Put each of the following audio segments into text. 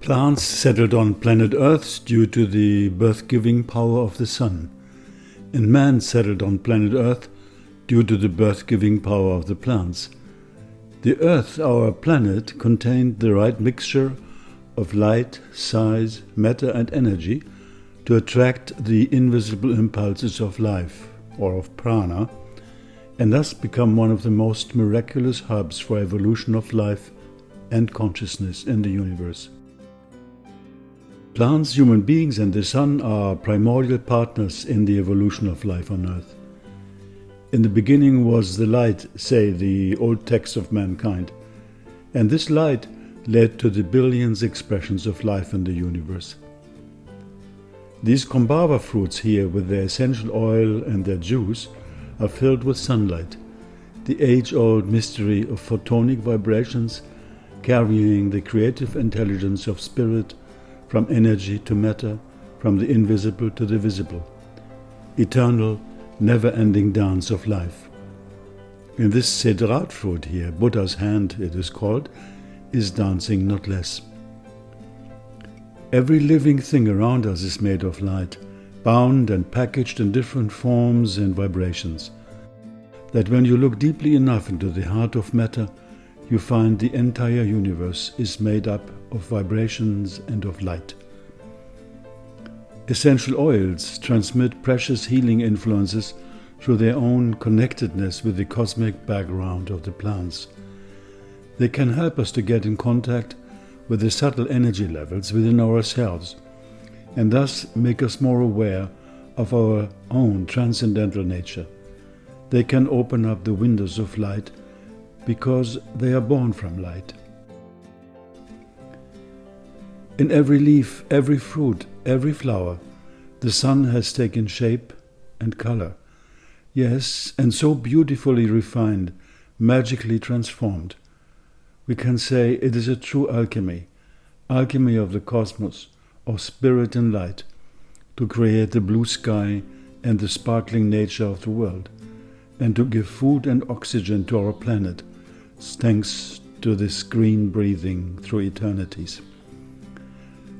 Plants settled on planet Earth due to the birth-giving power of the sun, and man settled on planet Earth due to the birth-giving power of the plants. The Earth, our planet, contained the right mixture of light, size, matter and energy to attract the invisible impulses of life, or of Prana, and thus become one of the most miraculous hubs for evolution of life and consciousness in the universe. Plants, human beings and the sun are primordial partners in the evolution of life on Earth. In the beginning was the light, say the old texts of mankind, and this light led to the billions expressions of life in the universe. These kombava fruits here with their essential oil and their juice are filled with sunlight, the age-old mystery of photonic vibrations carrying the creative intelligence of spirit from energy to matter, from the invisible to the visible, eternal, never-ending dance of life. In this cedrat fruit here, Buddha's hand it is called, is dancing not less. Every living thing around us is made of light, bound and packaged in different forms and vibrations, that when you look deeply enough into the heart of matter, you find the entire universe is made up of vibrations and of light. Essential oils transmit precious healing influences through their own connectedness with the cosmic background of the plants. They can help us to get in contact with the subtle energy levels within ourselves, and thus make us more aware of our own transcendental nature. They can open up the windows of light because they are born from light. In every leaf, every fruit, every flower, the sun has taken shape and color. Yes, and so beautifully refined, magically transformed. We can say it is a true alchemy, alchemy of the cosmos, of spirit and light, to create the blue sky and the sparkling nature of the world, and to give food and oxygen to our planet, thanks to this green breathing through eternities.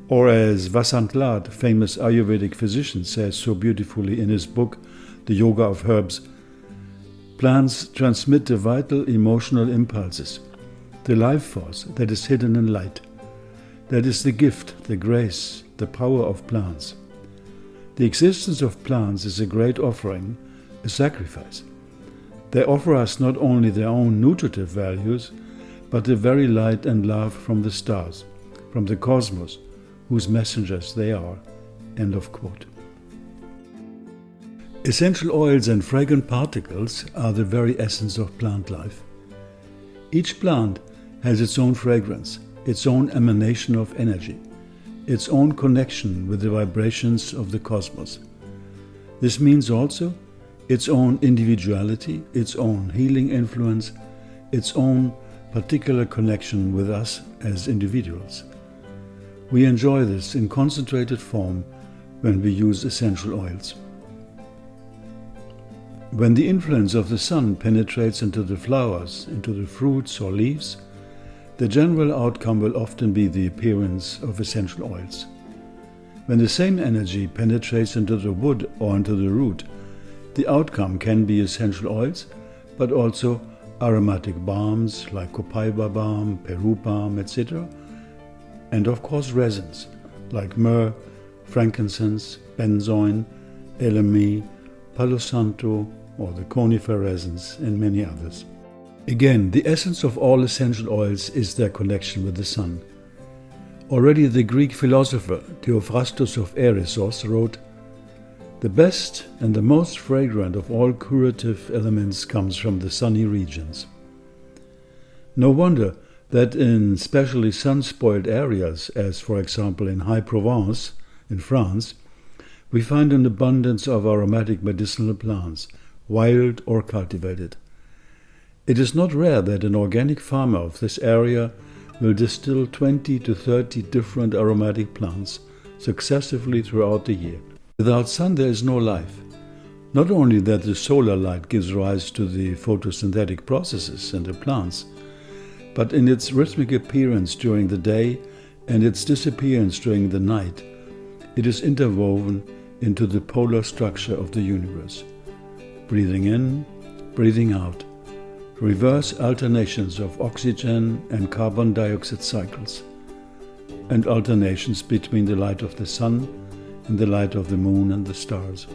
Or as Vasant Lad, famous Ayurvedic physician, says so beautifully in his book, The Yoga of Herbs, plants transmit the vital emotional impulses, the life force that is hidden in light. That is the gift, the grace, the power of plants. The existence of plants is a great offering, a sacrifice. They offer us not only their own nutritive values, but the very light and love from the stars, from the cosmos, whose messengers they are." End of quote. Essential oils and fragrant particles are the very essence of plant life. Each plant has its own fragrance, its own emanation of energy, its own connection with the vibrations of the cosmos. This means also its own individuality, its own healing influence, its own particular connection with us as individuals. We enjoy this in concentrated form when we use essential oils. When the influence of the sun penetrates into the flowers, into the fruits or leaves, the general outcome will often be the appearance of essential oils. When the same energy penetrates into the wood or into the root, the outcome can be essential oils, but also aromatic balms like copaiba balm, Peru balm, etc., and of course resins like myrrh, frankincense, benzoin, elemi, palo santo, or the conifer resins, and many others. Again, the essence of all essential oils is their connection with the sun. Already the Greek philosopher Theophrastus of Eresos wrote, "The best and the most fragrant of all curative elements comes from the sunny regions." No wonder that in specially sun-spoiled areas, as for example in High Provence in France, we find an abundance of aromatic medicinal plants, wild or cultivated. It is not rare that an organic farmer of this area will distill 20 to 30 different aromatic plants successively throughout the year. Without sun there is no life. Not only that the solar light gives rise to the photosynthetic processes in the plants, but in its rhythmic appearance during the day and its disappearance during the night, it is interwoven into the polar structure of the universe. Breathing in, breathing out, reverse alternations of oxygen and carbon dioxide cycles, and alternations between the light of the sun and the light of the moon and the stars.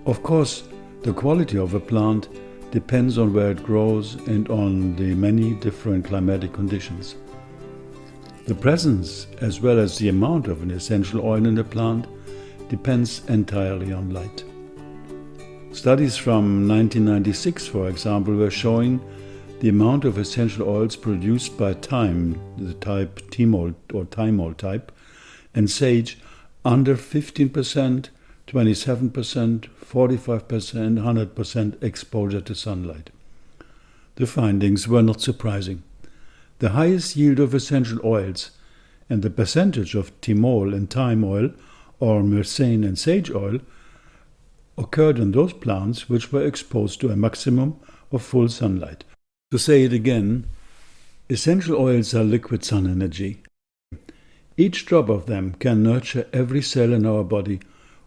Of course, the quality of a plant depends on where it grows and on the many different climatic conditions. The presence as well as the amount of an essential oil in a plant depends entirely on light. Studies from 1996, for example, were showing the amount of essential oils produced by thyme, the type thymol or thymol type, and sage under 15%, 27%, 45%, 100% exposure to sunlight. The findings were not surprising. The highest yield of essential oils and the percentage of thymol and thyme oil, or myrcene and sage oil, occurred in those plants which were exposed to a maximum of full sunlight. To say it again, essential oils are liquid sun energy. Each drop of them can nurture every cell in our body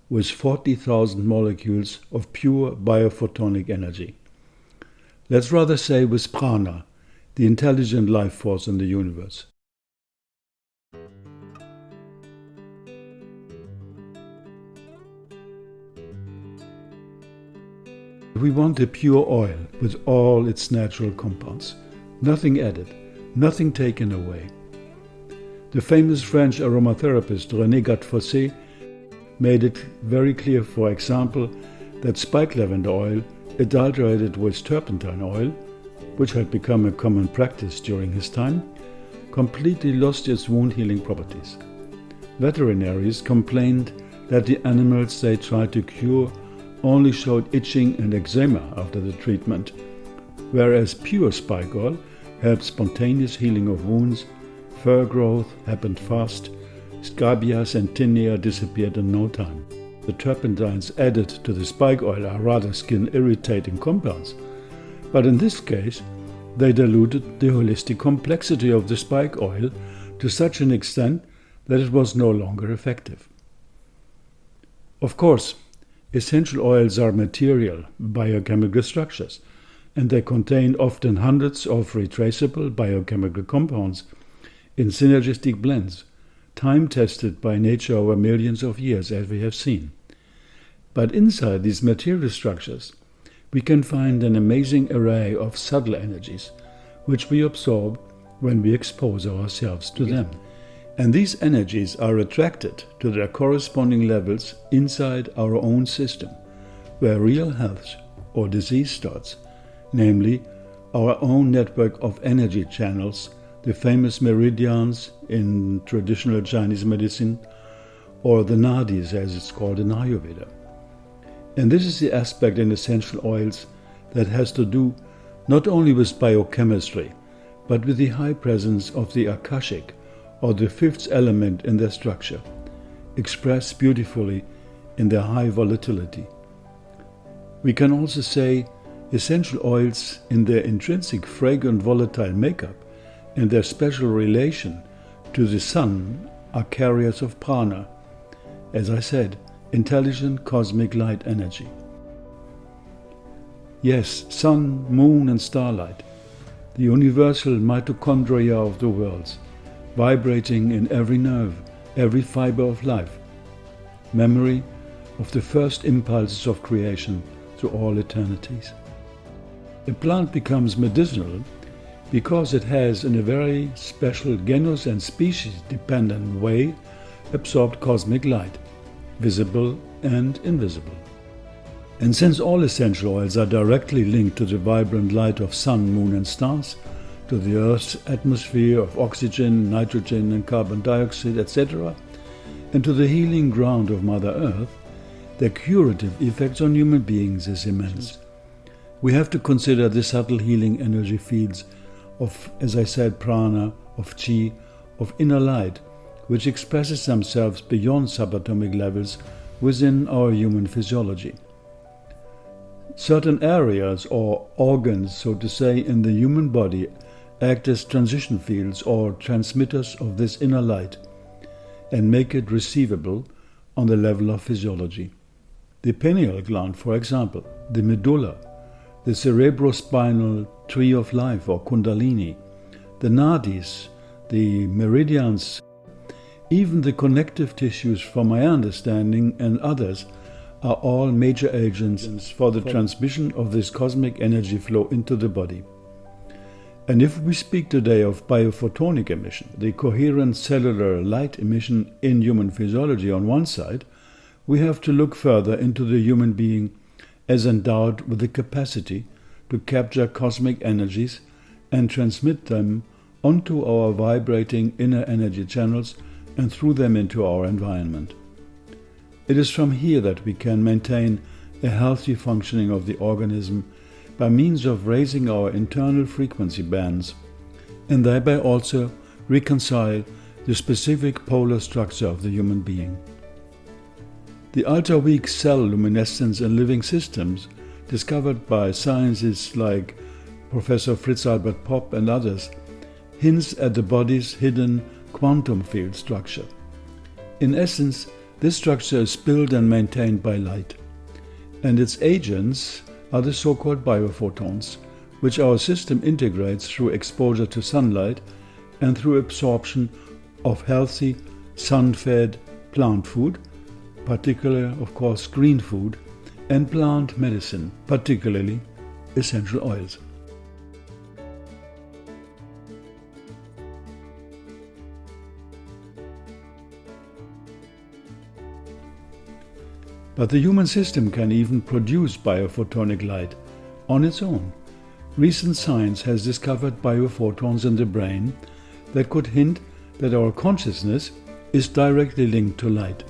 with 40,000 molecules of pure biophotonic energy. Let's rather say with Prana, the intelligent life force in the universe. We want a pure oil with all its natural compounds, nothing added, nothing taken away. The famous French aromatherapist René Gattefossé made it very clear, for example, that spike lavender oil, adulterated with turpentine oil, which had become a common practice during his time, completely lost its wound-healing properties. Veterinaries complained that the animals they tried to cure only showed itching and eczema after the treatment, whereas pure spike oil helped spontaneous healing of wounds, fur growth happened fast, scabies and tinea disappeared in no time. The turpentines added to the spike oil are rather skin-irritating compounds, but in this case, they diluted the holistic complexity of the spike oil to such an extent that it was no longer effective. Of course, essential oils are material, biochemical structures, and they contain often hundreds of retraceable biochemical compounds in synergistic blends, time-tested by nature over millions of years, as we have seen. But inside these material structures, we can find an amazing array of subtle energies, which we absorb when we expose ourselves to them. And these energies are attracted to their corresponding levels inside our own system, where real health or disease starts, namely our own network of energy channels, the famous meridians in traditional Chinese medicine, or the nadis as it's called in Ayurveda. And this is the aspect in essential oils that has to do not only with biochemistry, but with the high presence of the akashic, or the fifth element in their structure, expressed beautifully in their high volatility. We can also say essential oils in their intrinsic fragrant volatile makeup and their special relation to the sun are carriers of prana, as I said, intelligent cosmic light energy. Yes, sun, moon and starlight, the universal mitochondria of the worlds, vibrating in every nerve, every fiber of life, memory of the first impulses of creation through all eternities. A plant becomes medicinal because it has, in a very special genus and species-dependent way, absorbed cosmic light, visible and invisible. And since all essential oils are directly linked to the vibrant light of sun, moon and stars, to the Earth's atmosphere of oxygen, nitrogen and carbon dioxide, etc., and to the healing ground of Mother Earth, their curative effects on human beings is immense. We have to consider the subtle healing energy fields of, as I said, prana, of chi, of inner light, which expresses themselves beyond subatomic levels within our human physiology. Certain areas or organs, so to say, in the human body act as transition fields or transmitters of this inner light and make it receivable on the level of physiology. The pineal gland, for example, the medulla, the cerebrospinal tree of life or kundalini, the nadis, the meridians, even the connective tissues, from my understanding, and others, are all major agents for the transmission of this cosmic energy flow into the body. And if we speak today of biophotonic emission, the coherent cellular light emission in human physiology on one side, we have to look further into the human being as endowed with the capacity to capture cosmic energies and transmit them onto our vibrating inner energy channels and through them into our environment. It is from here that we can maintain a healthy functioning of the organism by means of raising our internal frequency bands and thereby also reconcile the specific polar structure of the human being. The ultra-weak cell luminescence in living systems, discovered by scientists like Professor Fritz Albert Popp and others, hints at the body's hidden quantum field structure. In essence, this structure is built and maintained by light, and its agents are the so-called biophotons, which our system integrates through exposure to sunlight and through absorption of healthy, sun-fed plant food, particularly, of course, green food, and plant medicine, particularly essential oils. But the human system can even produce biophotonic light on its own. Recent science has discovered biophotons in the brain that could hint that our consciousness is directly linked to light.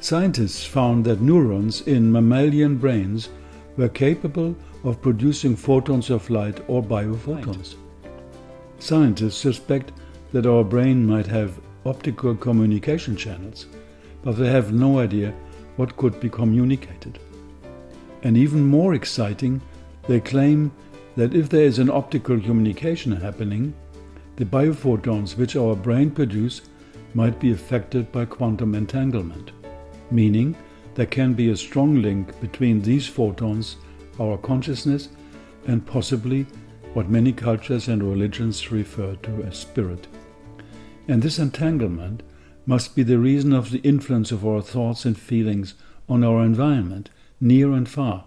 Scientists found that neurons in mammalian brains were capable of producing photons of light or biophotons. Scientists suspect that our brain might have optical communication channels, but they have no idea what could be communicated. And even more exciting, they claim that if there is an optical communication happening, the biophotons which our brain produce might be affected by quantum entanglement, meaning there can be a strong link between these photons, our consciousness, and possibly what many cultures and religions refer to as spirit. And this entanglement must be the reason of the influence of our thoughts and feelings on our environment, near and far,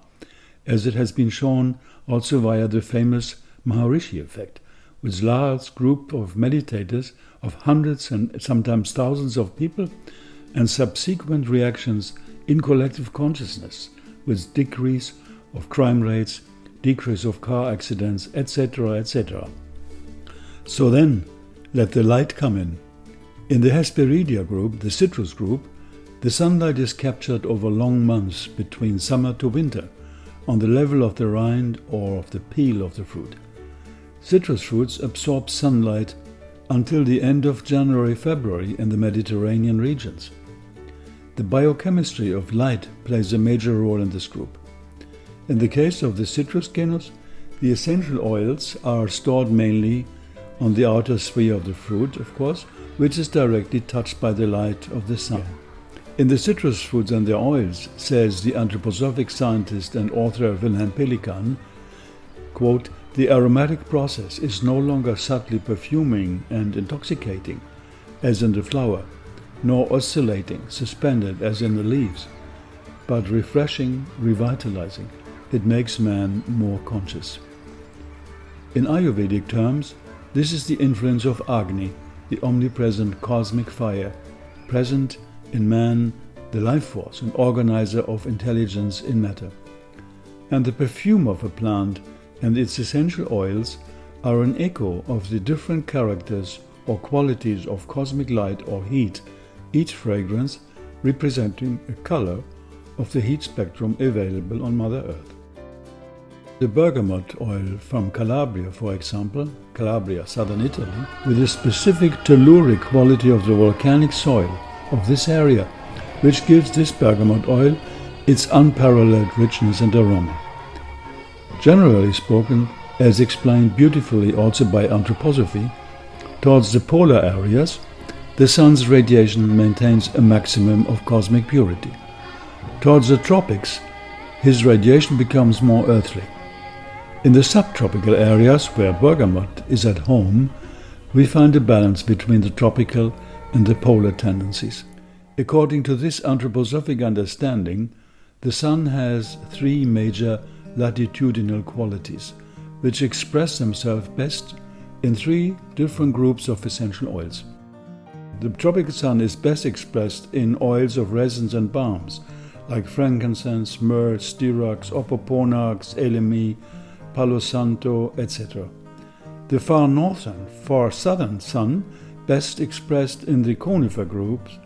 as it has been shown also via the famous Maharishi effect, with large group of meditators of hundreds and sometimes thousands of people, and subsequent reactions in collective consciousness, with decrease of crime rates, decrease of car accidents, etc., etc. So then, let the light come in. In the Hesperidia group, the citrus group, the sunlight is captured over long months between summer to winter on the level of the rind or of the peel of the fruit. Citrus fruits absorb sunlight until the end of January-February in the Mediterranean regions. The biochemistry of light plays a major role in this group. In the case of the citrus genus, the essential oils are stored mainly on the outer sphere of the fruit, of course, which is directly touched by the light of the sun. In the citrus fruits and their oils, says the anthroposophic scientist and author Wilhelm Pelikan, quote, "The aromatic process is no longer subtly perfuming and intoxicating, as in the flower, nor oscillating, suspended, as in the leaves, but refreshing, revitalizing. It makes man more conscious." In Ayurvedic terms, this is the influence of Agni, the omnipresent cosmic fire, present in man, the life force and organizer of intelligence in matter. And the perfume of a plant and its essential oils are an echo of the different characters or qualities of cosmic light or heat, each fragrance representing a color of the heat spectrum available on Mother Earth. The bergamot oil from Calabria, for example, Calabria, southern Italy, with the specific telluric quality of the volcanic soil of this area, which gives this bergamot oil its unparalleled richness and aroma. Generally spoken, as explained beautifully also by anthroposophy, towards the polar areas, the sun's radiation maintains a maximum of cosmic purity. Towards the tropics, his radiation becomes more earthly. In the subtropical areas where bergamot is at home, we find a balance between the tropical and the polar tendencies. According to this anthroposophic understanding, the sun has three major latitudinal qualities, which express themselves best in three different groups of essential oils. The tropical sun is best expressed in oils of resins and balms, like frankincense, myrrh, styrax, opoponax, elemi, palo santo, etc. The far northern, far southern sun best expressed in the conifer groups,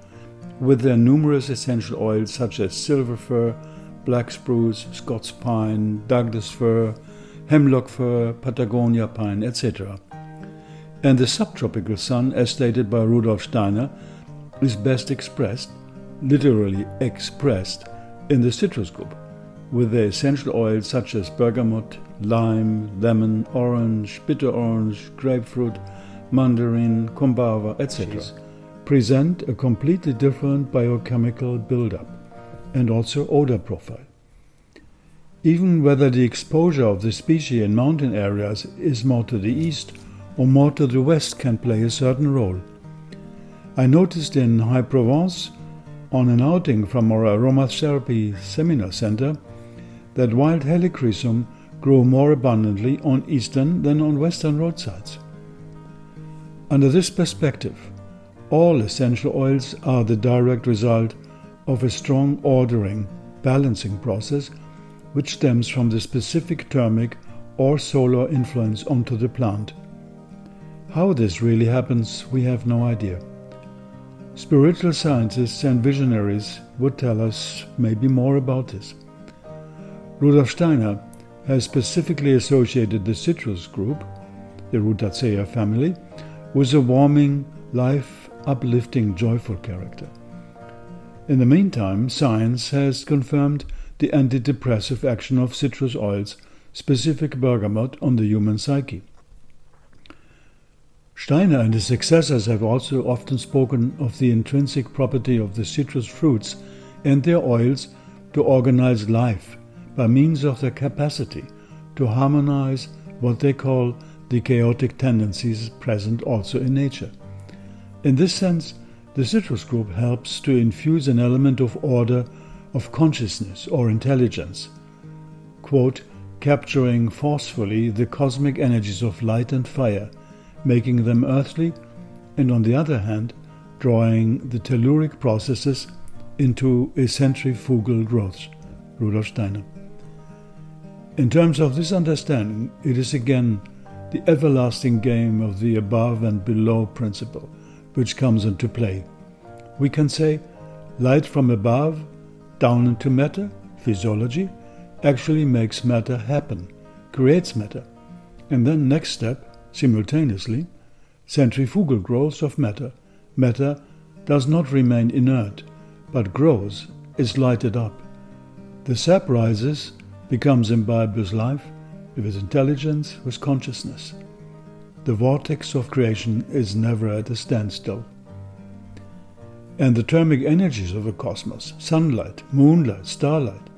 with their numerous essential oils such as silver fir, black spruce, Scots pine, Douglas fir, hemlock fir, Patagonia pine, etc. And the subtropical sun, as stated by Rudolf Steiner, is best expressed, literally expressed, in the citrus group, with their essential oils such as bergamot, lime, lemon, orange, bitter orange, grapefruit, mandarin, kumbhava, etc., present a completely different biochemical buildup and also odor profile. Even whether the exposure of the species in mountain areas is more to the east or more to the west can play a certain role. I noticed in High Provence, on an outing from our aromatherapy seminar center, that wild helichrysum grow more abundantly on eastern than on western roadsides. Under this perspective, all essential oils are the direct result of a strong ordering, balancing process which stems from the specific thermic or solar influence onto the plant. How this really happens, we have no idea. Spiritual scientists and visionaries would tell us maybe more about this. Rudolf Steiner has specifically associated the citrus group, the Rutaceae family, with a warming, life uplifting, joyful character. In the meantime, science has confirmed the antidepressive action of citrus oils, specific bergamot, on the human psyche. Steiner and his successors have also often spoken of the intrinsic property of the citrus fruits and their oils to organize life by means of their capacity to harmonize what they call the chaotic tendencies present also in nature. In this sense, the citrus group helps to infuse an element of order, of consciousness or intelligence, quote, capturing forcefully the cosmic energies of light and fire, making them earthly, and on the other hand, drawing the telluric processes into a centrifugal growth. Rudolf Steiner. In terms of this understanding, it is again the everlasting game of the above and below principle which comes into play. We can say light from above down into matter, physiology, actually makes matter happen, creates matter, and then next step, simultaneously, centrifugal growth of matter. Matter does not remain inert, but grows, is lighted up. The sap rises, becomes imbibed with life, with intelligence, with consciousness. The vortex of creation is never at a standstill. And the thermic energies of the cosmos, sunlight, moonlight, starlight,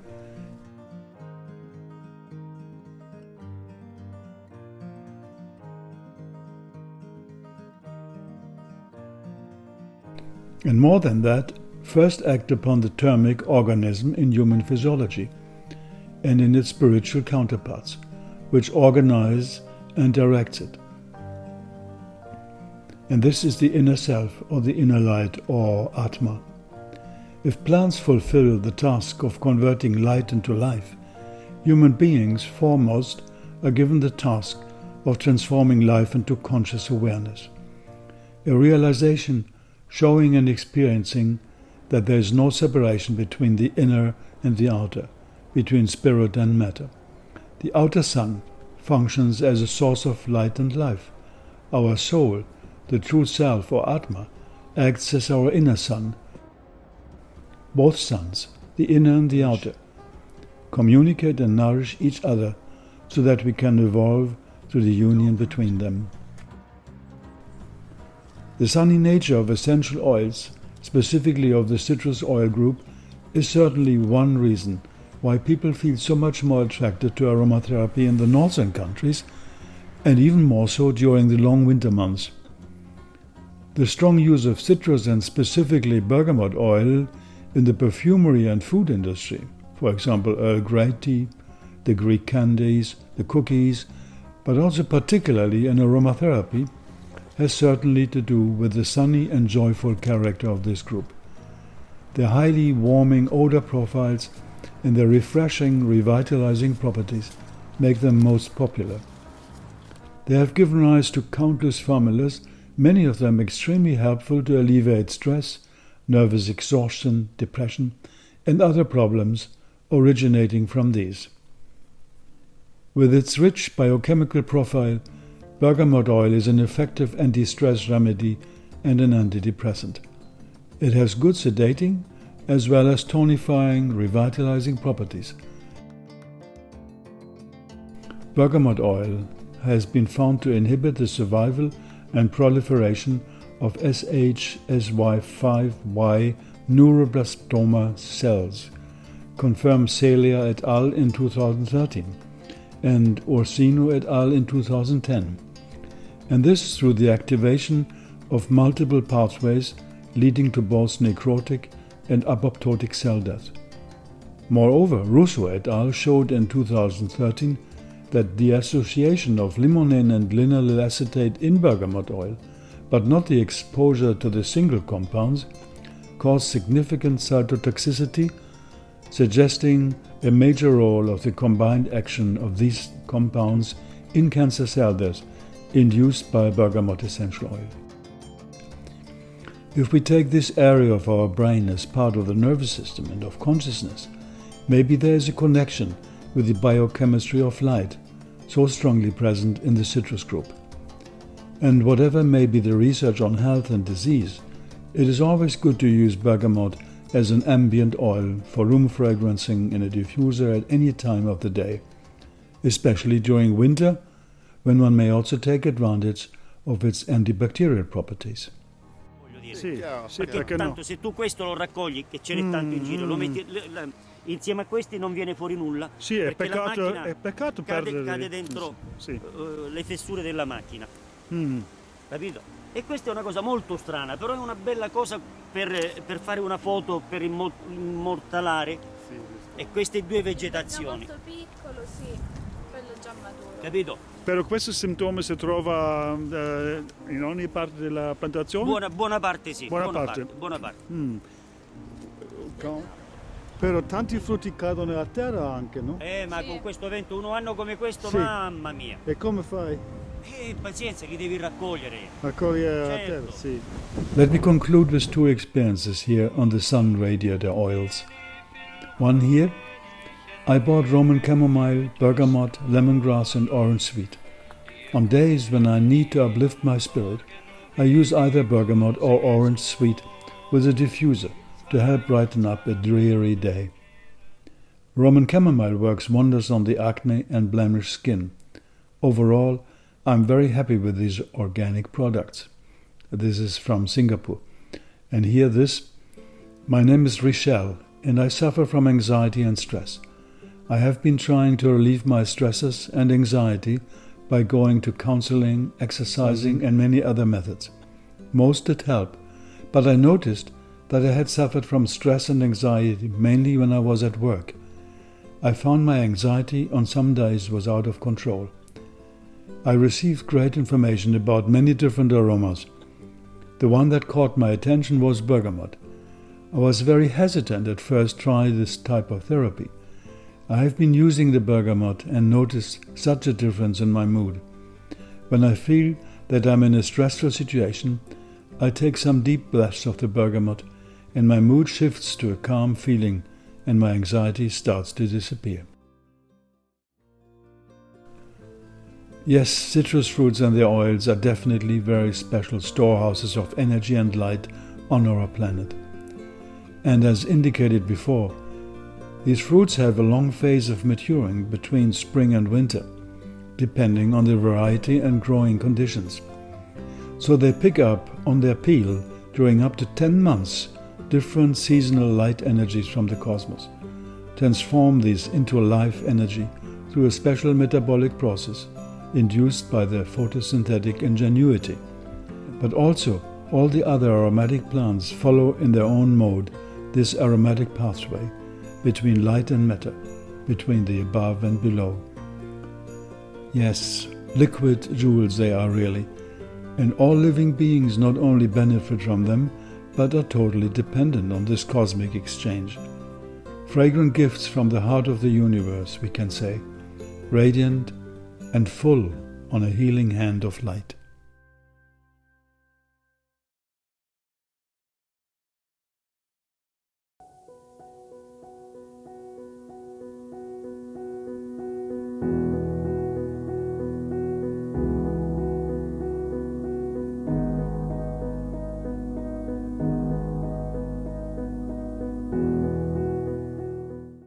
and more than that, first act upon the thermic organism in human physiology and in its spiritual counterparts, which organize and directs it. And this is the inner self, or the inner light, or Atma. If plants fulfill the task of converting light into life, human beings foremost are given the task of transforming life into conscious awareness, a realization showing and experiencing that there is no separation between the inner and the outer, between spirit and matter. The outer sun functions as a source of light and life. Our soul, the true self or Atma, acts as our inner sun. Both suns, the inner and the outer, communicate and nourish each other so that we can evolve through the union between them. The sunny nature of essential oils, specifically of the citrus oil group, is certainly one reason why people feel so much more attracted to aromatherapy in the northern countries, and even more so during the long winter months. The strong use of citrus and specifically bergamot oil in the perfumery and food industry, for example Earl Grey tea, the Greek candies, the cookies, but also particularly in aromatherapy, has certainly to do with the sunny and joyful character of this group. Their highly warming odor profiles and their refreshing, revitalizing properties make them most popular. They have given rise to countless formulas, many of them extremely helpful to alleviate stress, nervous exhaustion, depression, and other problems originating from these. With its rich biochemical profile, bergamot oil is an effective anti-stress remedy and an antidepressant. It has good sedating as well as tonifying, revitalizing properties. Bergamot oil has been found to inhibit the survival and proliferation of SHSY5Y neuroblastoma cells, confirmed Celia et al. In 2013 and Orsino et al. In 2010, and this through the activation of multiple pathways leading to both necrotic and apoptotic cell death. Moreover, Russo et al. Showed in 2013 that the association of limonene and linearyl acetate in bergamot oil, but not the exposure to the single compounds, caused significant cytotoxicity, suggesting a major role of the combined action of these compounds in cancer cell death induced by bergamot essential oil. If we take this area of our brain as part of the nervous system and of consciousness, maybe there is a connection with the biochemistry of light, so strongly present in the citrus group. And whatever may be the research on health and disease, it is always good to use bergamot as an ambient oil for room fragrancing in a diffuser at any time of the day, especially during winter, when one may also take advantage of its antibacterial properties. Sì, perché tanto no? Se tu questo lo raccogli, che ce n'è tanto in giro, lo metti insieme a questi non viene fuori nulla. Sì, è peccato perdere. Cade dentro le fessure della macchina. Capito? E questa è una cosa molto strana, però è una bella cosa per fare una foto, per immortalare queste due vegetazioni. È molto piccolo, sì, quello già maturo. Capito? Però questo sintomo si trova in ogni parte della piantazione? Buona parte sì. Buona parte. Però tanti frutti cadono a terra anche, no? Ma con questo vento, un anno come questo, mamma mia. E come fai? Pazienza, li devi raccogliere. Raccogliere a terra, sì. Let me conclude with two experiences here on the sun radiator oils. One here, I bought Roman chamomile, bergamot, lemongrass and orange sweet. On days when I need to uplift my spirit, I use either bergamot or orange sweet with a diffuser to help brighten up a dreary day. Roman chamomile works wonders on the acne and blemished skin. Overall, I'm very happy with these organic products. This is from Singapore. And hear this. My name is Richelle and I suffer from anxiety and stress. I have been trying to relieve my stresses and anxiety by going to counseling, exercising and many other methods. Most did help, but I noticed that I had suffered from stress and anxiety mainly when I was at work. I found my anxiety on some days was out of control. I received great information about many different aromas. The one that caught my attention was bergamot. I was very hesitant at first to try this type of therapy. I have been using the bergamot and noticed such a difference in my mood. When I feel that I'm in a stressful situation, I take some deep breaths of the bergamot and my mood shifts to a calm feeling and my anxiety starts to disappear. Yes, citrus fruits and their oils are definitely very special storehouses of energy and light on our planet. And as indicated before, these fruits have a long phase of maturing between spring and winter, depending on the variety and growing conditions. So they pick up on their peel during up to 10 months different seasonal light energies from the cosmos, transform these into life energy through a special metabolic process induced by their photosynthetic ingenuity. But also, all the other aromatic plants follow in their own mode this aromatic pathway between light and matter, between the above and below. Yes, liquid jewels they are really, and all living beings not only benefit from them, but are totally dependent on this cosmic exchange. Fragrant gifts from the heart of the universe, we can say, radiant and full on a healing hand of light.